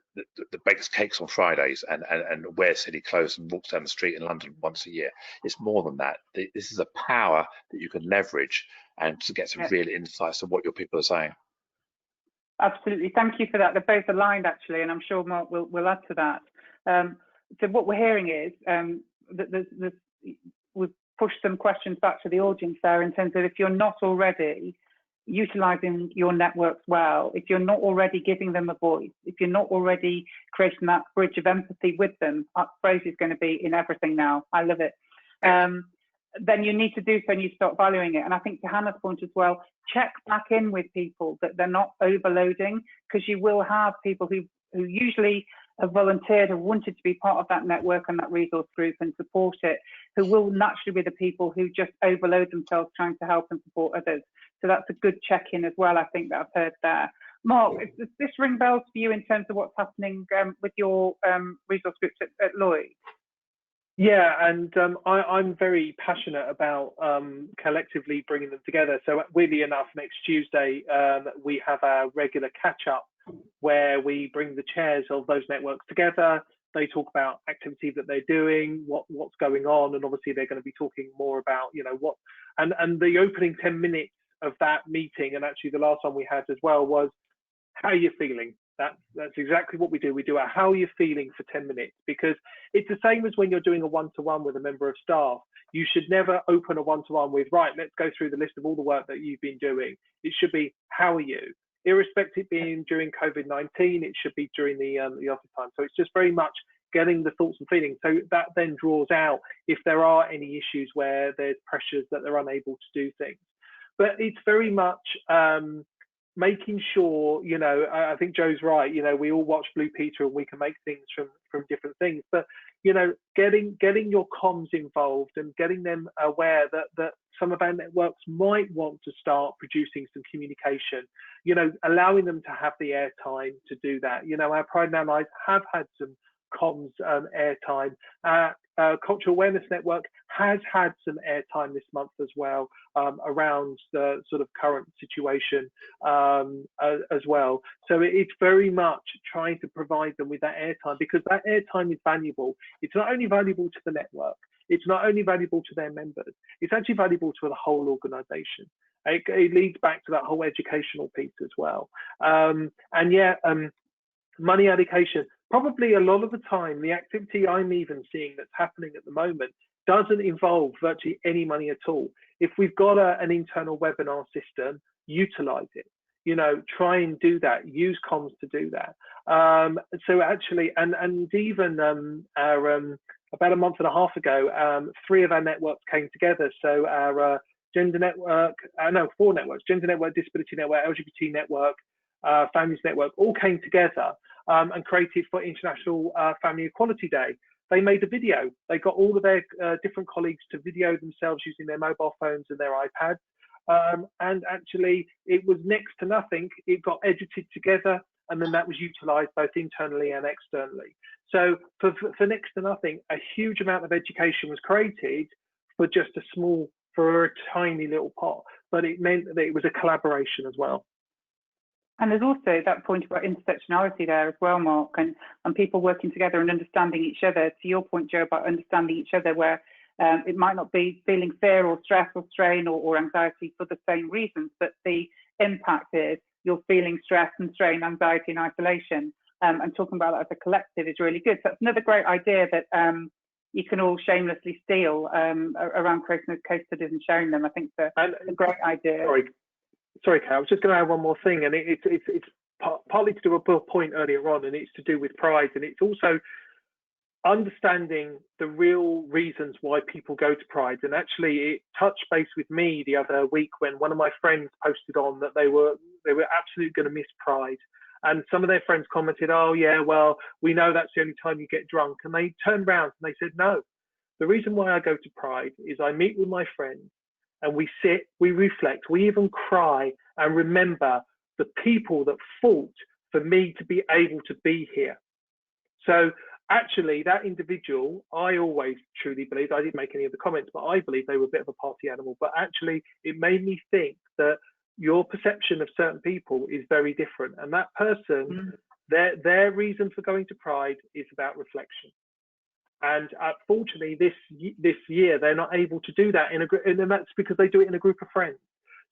bakes cakes on Fridays and wears silly clothes and walks down the street in London once a year. It's more than that. This is a power that you can leverage and to get some real insights of what your people are saying. Absolutely, thank you for that. They're both aligned actually, and I'm sure Marc will add to that. So what we're hearing is that we've pushed some questions back to the audience there in terms of, if you're not already utilising your networks well, if you're not already giving them a voice, if you're not already creating that bridge of empathy with them, that phrase is going to be in everything now. I love it. Then you need to do so, and you start valuing it. And I think to Hannah's point as well, check back in with people that they're not overloading, because you will have people who usually have volunteered or wanted to be part of that network and that resource group and support it, who will naturally be the people who just overload themselves trying to help and support others. So that's a good check-in as well, I think, that I've heard there. Marc, does this ring bells for you in terms of what's happening with your resource groups at Lloyd? Yeah, and I'm very passionate about collectively bringing them together. So weirdly enough, next Tuesday, we have our regular catch-up where we bring the chairs of those networks together. They talk about activity that they're doing, what's going on, and obviously they're going to be talking more about, what, and the opening 10 minutes of that meeting, and actually the last one we had as well, was, how are you feeling? That's exactly what we do. We do a how are you feeling for 10 minutes, because it's the same as when you're doing a one-to-one with a member of staff. You should never open a one-to-one with, right, let's go through the list of all the work that you've been doing. It should be, how are you? Irrespective being during COVID-19, it should be during the office time. So it's just very much getting the thoughts and feelings. So that then draws out if there are any issues where there's pressures that they're unable to do things. But it's very much making sure, I think Joe's right, we all watch Blue Peter and we can make things from different things, but, getting your comms involved and getting them aware that some of our networks might want to start producing some communication, allowing them to have the airtime to do that. Our Pride and Allies have had some comms airtime. Cultural Awareness Network has had some airtime this month as well, around the sort of current situation as well. So it's very much trying to provide them with that airtime, because that airtime is valuable. It's not only valuable to the network, it's not only valuable to their members, it's actually valuable to the whole organisation. It leads back to that whole educational piece as well. And yeah, money allocation. Probably a lot of the time, the activity I'm even seeing that's happening at the moment doesn't involve virtually any money at all. If we've got an internal webinar system, utilize it. You know, try and do that. Use comms to do that. So actually, and even about a month and a half ago, 3 of our networks came together. So our Gender Network, 4 networks: Gender Network, Disability Network, LGBT Network, Families Network, all came together and created for International Family Equality Day. They made a video. They got all of their different colleagues to video themselves using their mobile phones and their iPads. And actually, it was next to nothing. It got edited together, and then that was utilised both internally and externally. So for next to nothing, a huge amount of education was created for just for a tiny little pot. But it meant that it was a collaboration as well. And there's also that point about intersectionality there as well, Marc, and people working together and understanding each other. To your point, Joe, about understanding each other, where it might not be feeling fear or stress or strain or anxiety for the same reasons, but the impact is you're feeling stress and strain, anxiety and isolation. And talking about that as a collective is really good. So that's another great idea that you can all shamelessly steal around creating those case studies and sharing them. I think it's a great idea. Sorry, Kate, I was just going to add one more thing, and it's partly to do with a point earlier on, and it's to do with pride, and it's also understanding the real reasons why people go to Pride. And actually, it touched base with me the other week when one of my friends posted on that they were absolutely going to miss Pride, and some of their friends commented, "Oh yeah, well, we know that's the only time you get drunk," and they turned around and they said, "No, the reason why I go to Pride is I meet with my friends, and we sit, we reflect, we even cry and remember the people that fought for me to be able to be here." So actually, that individual, I always truly believed, I didn't make any of the comments, but I believe they were a bit of a party animal. But actually, it made me think that your perception of certain people is very different. And that person, their reason for going to Pride is about reflection. And fortunately, this year, they're not able to do that, and that's because they do it in a group of friends.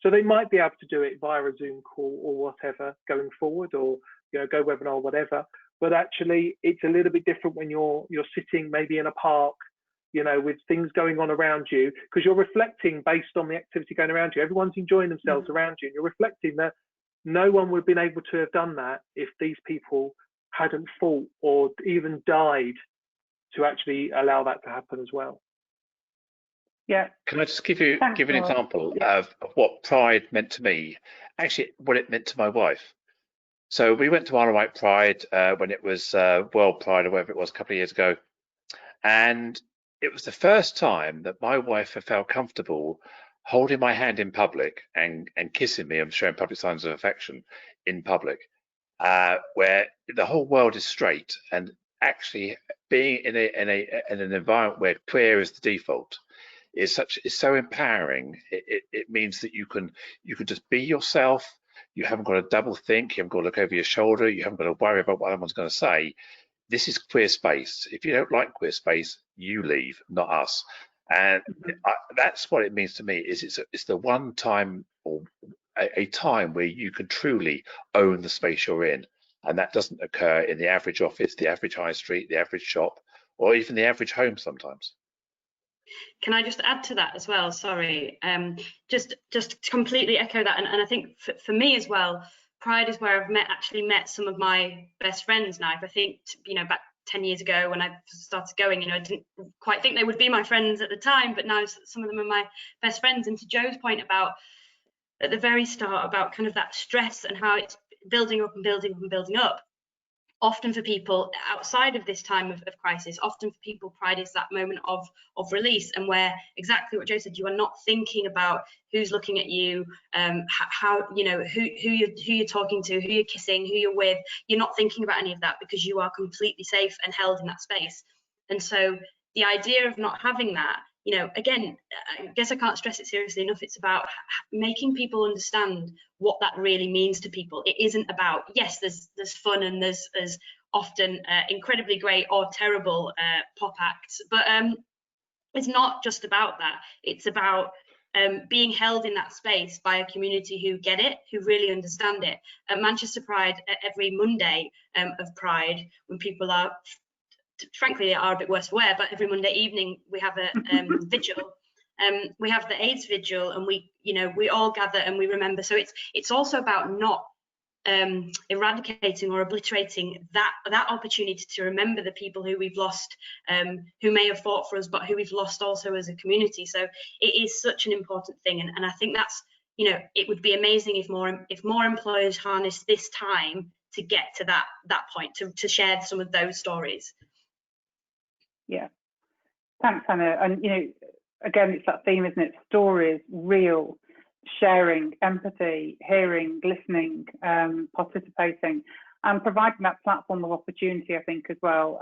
So they might be able to do it via a Zoom call or whatever going forward, or go webinar or whatever. But actually, it's a little bit different when you're sitting maybe in a park, with things going on around you, because you're reflecting based on the activity going around you. Everyone's enjoying themselves around you, and you're reflecting that no one would have been able to have done that if these people hadn't fought or even died to actually allow that to happen as well. Yeah. Can I just give you an example of what Pride meant to me? Actually, what it meant to my wife. So we went to Isle of Wight Pride when it was World Pride or whatever it was a couple of years ago, and it was the first time that my wife had felt comfortable holding my hand in public and kissing me and showing public signs of affection in public, where the whole world is straight, and actually being in an environment where queer is the default is so empowering. It means that you can just be yourself. You haven't got to double think. You haven't got to look over your shoulder. You haven't got to worry about what everyone's going to say. This is queer space. If you don't like queer space, you leave, not us. And that's what it means to me. It's the one time, or a time where you can truly own the space you're in. And that doesn't occur in the average office, the average high street, the average shop, or even the average home sometimes. Can I just add to that as well? Sorry, just completely echo that. And I think for me as well, Pride is where I've actually met some of my best friends now. I think, back 10 years ago when I started going, I didn't quite think they would be my friends at the time, but now some of them are my best friends. And to Joe's point about at the very start about kind of that stress and how it's building up and building up and building up, often for people outside of this time of crisis, often for people, Pride is that moment of release, and where exactly what Jo said, you are not thinking about who's looking at you, how, you know, who you're talking to, who you're kissing, who you're with. You're not thinking about any of that because you are completely safe and held in that space. And so the idea of not having that, you know, again, I guess I can't stress it seriously enough. It's about making people understand what that really means to people. It isn't about, yes, there's fun and there's often incredibly great or terrible pop acts, but it's not just about that. It's about being held in that space by a community who get it, who really understand it. At Manchester Pride, every Monday of Pride, when people are, frankly, they are a bit worse for wear, but every Monday evening we have a vigil. We have the AIDS vigil, and we all gather and we remember. So it's also about not eradicating or obliterating that opportunity to remember the people who we've lost, who may have fought for us, but who we've lost also as a community. So it is such an important thing, and I think that's, you know, it would be amazing if more employers harness this time to get to that point, to share some of those stories. Yeah, thanks, Hannah. And, you know, again, it's that theme, isn't it? Stories, real, sharing, empathy, hearing, listening, participating, and providing that platform of opportunity, I think, as well.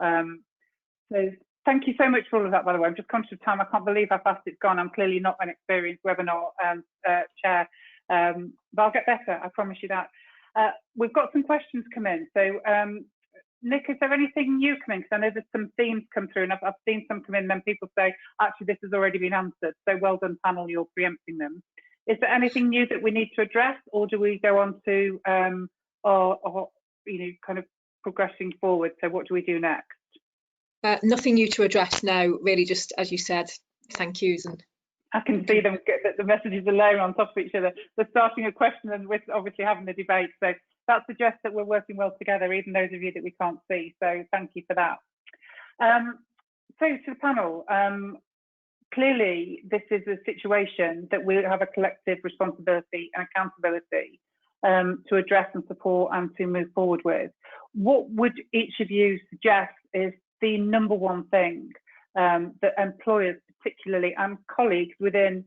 So thank you so much for all of that, by the way. I'm just conscious of time. I can't believe how fast it's gone. I'm clearly not an experienced webinar chair, but I'll get better, I promise you that. We've got some questions come in. So Nick, is there anything new coming? Because I know there's some themes come through, and I've seen some come in, and then people say, actually, this has already been answered. So well done, panel, you're preempting them. Is there anything new that we need to address, or do we go on to or you know, kind of progressing forward? So what do we do next? Nothing new to address now, really, just as you said, thank yous. And I can see them, that the messages are layering on top of each other. They're starting a question and we're obviously having the debate. So that suggests that we're working well together, even those of you that we can't see. So thank you for that. So to the panel, clearly this is a situation that we have a collective responsibility and accountability to address and support and to move forward with. What would each of you suggest is the number one thing that employers particularly and colleagues within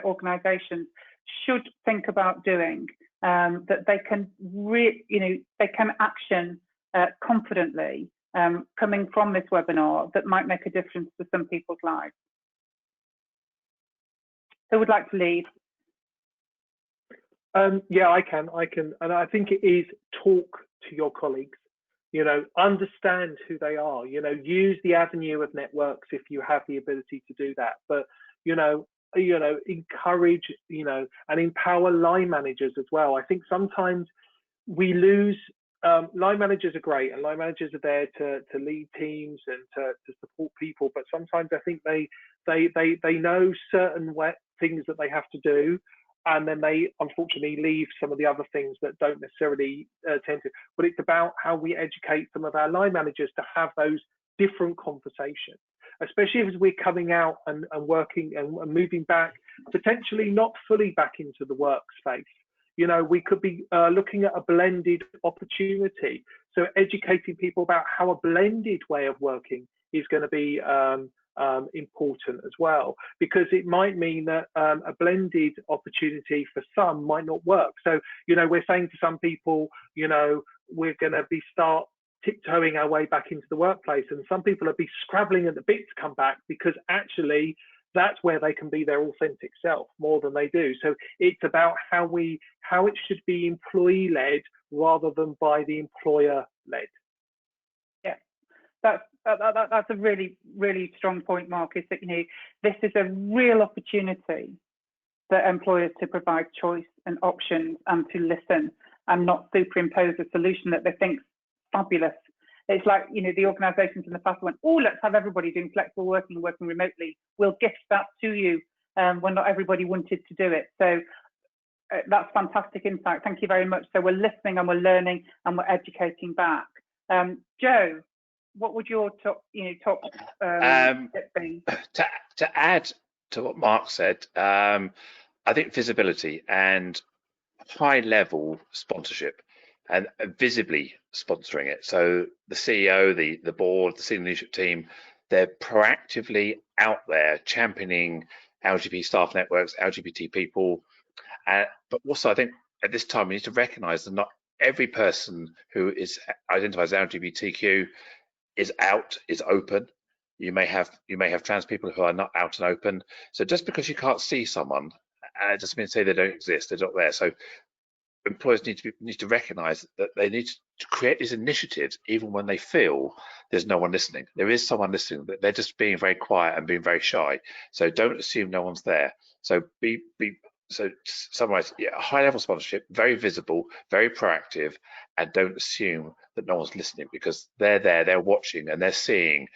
organisations should think about doing, that they can they can action confidently coming from this webinar, that might make a difference to some people's lives? Who would like to lead? Yeah, I can, and I think it is talk to your colleagues. You know, understand who they are. You know, use the avenue of networks if you have the ability to do that. But you know, encourage, and empower line managers as well. I think sometimes we lose. Line managers are great, and line managers are there to lead teams and to support people. But sometimes I think they know certain things that they have to do, and then they unfortunately leave some of the other things that don't necessarily tend to. But it's about how we educate some of our line managers to have those different conversations, especially as we're coming out and working and moving back, potentially not fully back into the workspace. You know, we could be looking at a blended opportunity. So educating people about how a blended way of working is going to be important as well, because it might mean that a blended opportunity for some might not work. So, you know, we're saying to some people, you know, we're going to start tiptoeing our way back into the workplace, and some people will be scrabbling at the bit to come back, because actually that's where they can be their authentic self more than they do. So it's about how it should be employee led rather than by the employer led. Yeah, that's a really, really strong point, Marc, is that, you know, this is a real opportunity for employers to provide choice and options and to listen and not superimpose a solution that they think is fabulous. It's like, you know, the organisations in the past went, oh, let's have everybody doing flexible working, working remotely. We'll gift that to you when not everybody wanted to do it. So that's fantastic insight. Thank you very much. So we're listening and we're learning and we're educating back. Jo, what would your top tip be? To add to what Marc said, I think visibility and high level sponsorship. and visibly sponsoring it. So the CEO, the board, the senior leadership team, they're proactively out there championing LGBT staff networks, LGBT people. But also, I think at this time we need to recognise that not every person who identifies as LGBTQ is open. You may have trans people who are not out and open. So just because you can't see someone, it doesn't mean to say they don't exist. They're not there. So employers need to recognise that they need to create these initiatives even when they feel there's no one listening. There is someone listening, but they're just being very quiet and being very shy. So don't assume no one's there. So so summarise, high level sponsorship, very visible, very proactive, and don't assume that no one's listening, because they're there, they're watching, and they're seeing,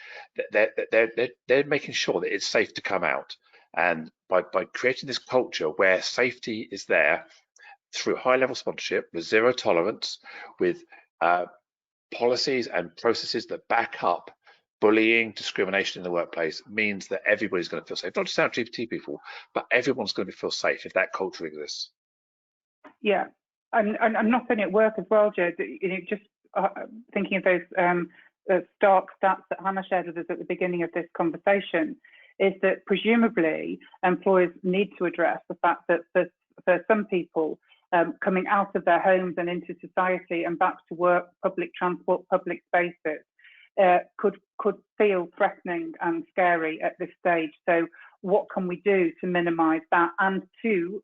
they're making sure that it's safe to come out. And by creating this culture where safety is there through high level sponsorship with zero tolerance, with policies and processes that back up bullying, discrimination in the workplace, means that everybody's going to feel safe. Not just LGBT people, but everyone's going to feel safe if that culture exists. Yeah, and not only at work as well, Joe. Just thinking of those stark stats that Hannah shared with us at the beginning of this conversation, is that presumably employers need to address the fact that for some people, coming out of their homes and into society and back to work, public transport, public spaces, could feel threatening and scary at this stage. So what can we do to minimise that and to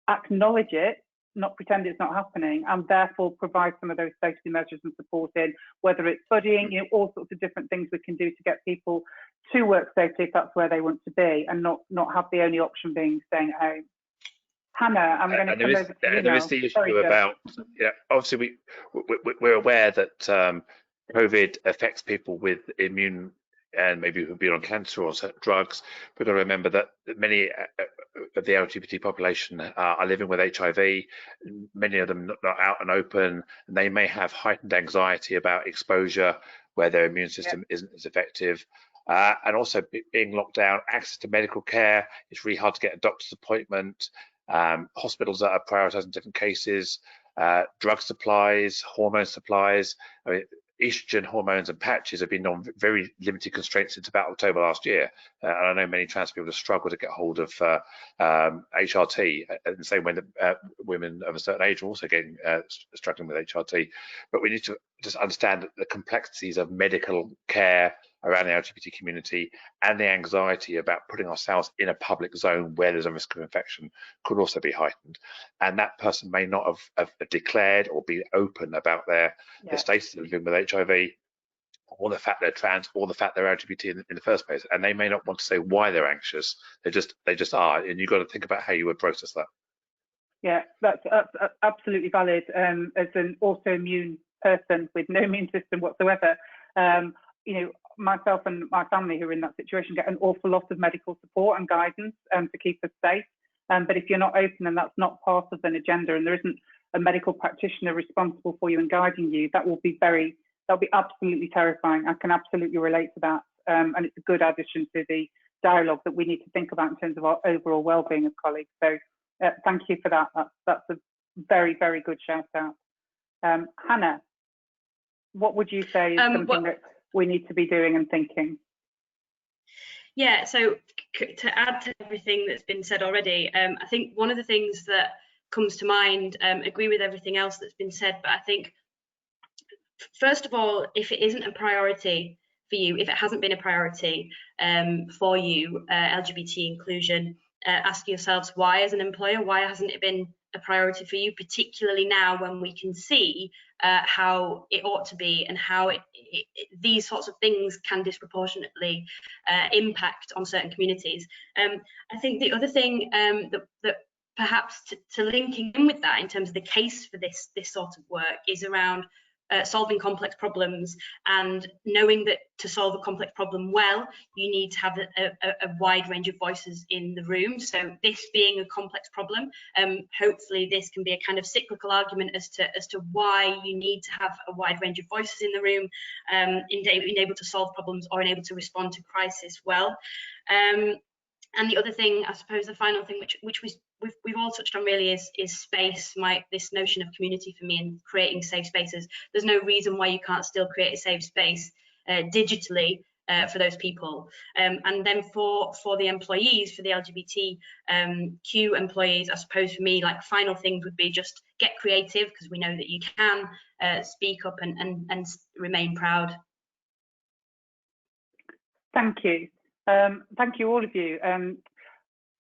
acknowledge it, not pretend it's not happening, and therefore provide some of those safety measures and support in, whether it's buddying, all sorts of different things we can do to get people to work safely if that's where they want to be, and not have the only option being staying at home. Hannah, I'm going to come over to you now. There is the issue about, obviously we're aware that COVID affects people with immune and maybe who've been on cancer or certain drugs. We've got to remember that many of the LGBT population are living with HIV. Many of them not out and open, and they may have heightened anxiety about exposure where their immune system isn't as effective. And also being locked down, access to medical care, it's really hard to get a doctor's appointment. Hospitals that are prioritising different cases, drug supplies, hormone supplies. I mean, estrogen hormones and patches have been on very limited constraints since about October last year. And I know many trans people have struggled to get hold of HRT, in the same way that women of a certain age are also struggling with HRT. But we need to just understand the complexities of medical care around the LGBT community, and the anxiety about putting ourselves in a public zone where there's a risk of infection could also be heightened. And that person may not have declared or been open about their status of living with HIV, or the fact they're trans, or the fact they're LGBT in the first place. And they may not want to say why they're anxious. They just are. And you've got to think about how you would process that. Yeah, that's absolutely valid. As an autoimmune person with no immune system whatsoever, myself and my family who are in that situation get an awful lot of medical support and guidance to keep us safe. But if you're not open and that's not part of an agenda, and there isn't a medical practitioner responsible for you and guiding you, that'll be absolutely terrifying. I can absolutely relate to that. And it's a good addition to the dialogue that we need to think about in terms of our overall well-being as colleagues. So thank you for that. That's a very, very good shout out. Hannah, what would you say is something that we need to be doing and thinking? Yeah, so to add to everything that's been said already, I think one of the things that comes to mind, agree with everything else that's been said, but I think, first of all, if it isn't a priority for you, if it hasn't been a priority for you, LGBT inclusion, ask yourselves why as an employer, why hasn't it been a priority for you, particularly now when we can see how it ought to be, and how these sorts of things can disproportionately impact on certain communities. I think the other thing that perhaps to linking in with that in terms of the case for this sort of work is around solving complex problems, and knowing that to solve a complex problem well, you need to have a wide range of voices in the room. So this being a complex problem, hopefully this can be a kind of cyclical argument as to why you need to have a wide range of voices in the room, in able to solve problems or in able to respond to crisis well. And the other thing, I suppose, the final thing which we've all touched on really is space. This notion of community for me and creating safe spaces. There's no reason why you can't still create a safe space digitally for those people. And then for the employees, for the LGBTQ employees, I suppose for me, like, final things would be just get creative, because we know that you can speak up and remain proud. Thank you. Thank you, all of you.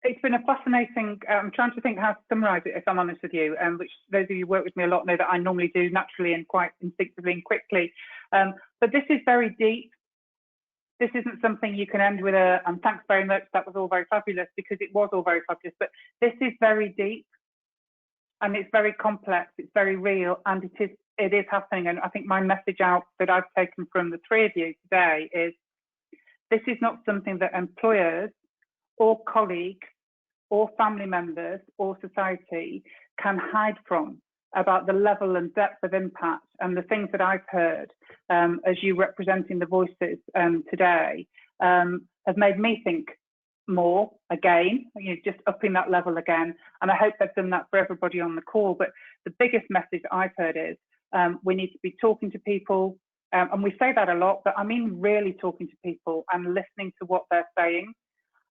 It's been a fascinating, I'm trying to think how to summarise it, if I'm honest with you, which those of you who work with me a lot know that I normally do naturally and quite instinctively and quickly. But this is very deep. This isn't something you can end with a, and thanks very much, that was all very fabulous, because it was all very fabulous. But this is very deep, and it's very complex, it's very real, and it is happening. And I think my message out that I've taken from the three of you today is, this is not something that employers or colleagues or family members or society can hide from, about the level and depth of impact. And the things that I've heard as you representing the voices today have made me think more again, just upping that level again. And I hope they've done that for everybody on the call. But the biggest message I've heard is we need to be talking to people. And we say that a lot, but I mean really talking to people and listening to what they're saying,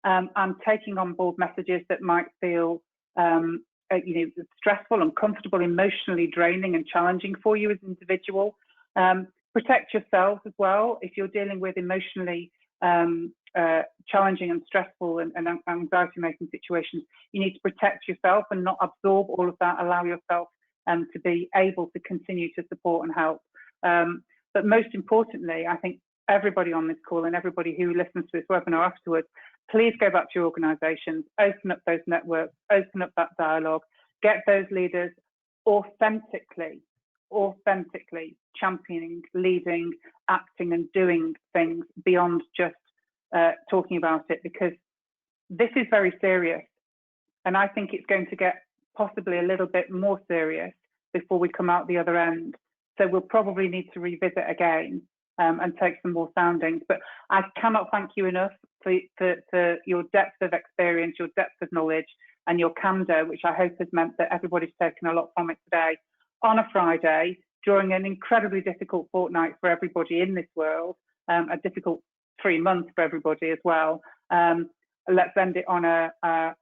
and taking on board messages that might feel stressful, uncomfortable, emotionally draining and challenging for you as an individual. Protect yourselves as well. If you're dealing with emotionally challenging and stressful and anxiety-making situations, you need to protect yourself and not absorb all of that. Allow yourself to be able to continue to support and help. But most importantly, I think everybody on this call and everybody who listens to this webinar afterwards, please go back to your organisations, open up those networks, open up that dialogue, get those leaders authentically championing, leading, acting and doing things beyond just talking about it, because this is very serious. And I think it's going to get possibly a little bit more serious before we come out the other end. So we'll probably need to revisit again and take some more soundings. But I cannot thank you enough for your depth of experience, your depth of knowledge, and your candour, which I hope has meant that everybody's taken a lot from it today on a Friday during an incredibly difficult fortnight for everybody in this world, a difficult 3 months for everybody as well. Let's end it on a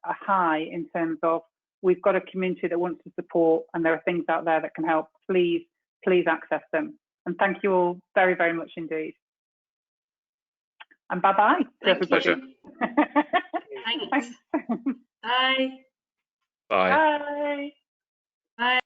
high in terms of, we've got a community that wants to support, and there are things out there that can help. Please access them. And thank you all very, very much indeed. And bye-bye to everybody. Thanks. Bye. Bye. Bye. Bye.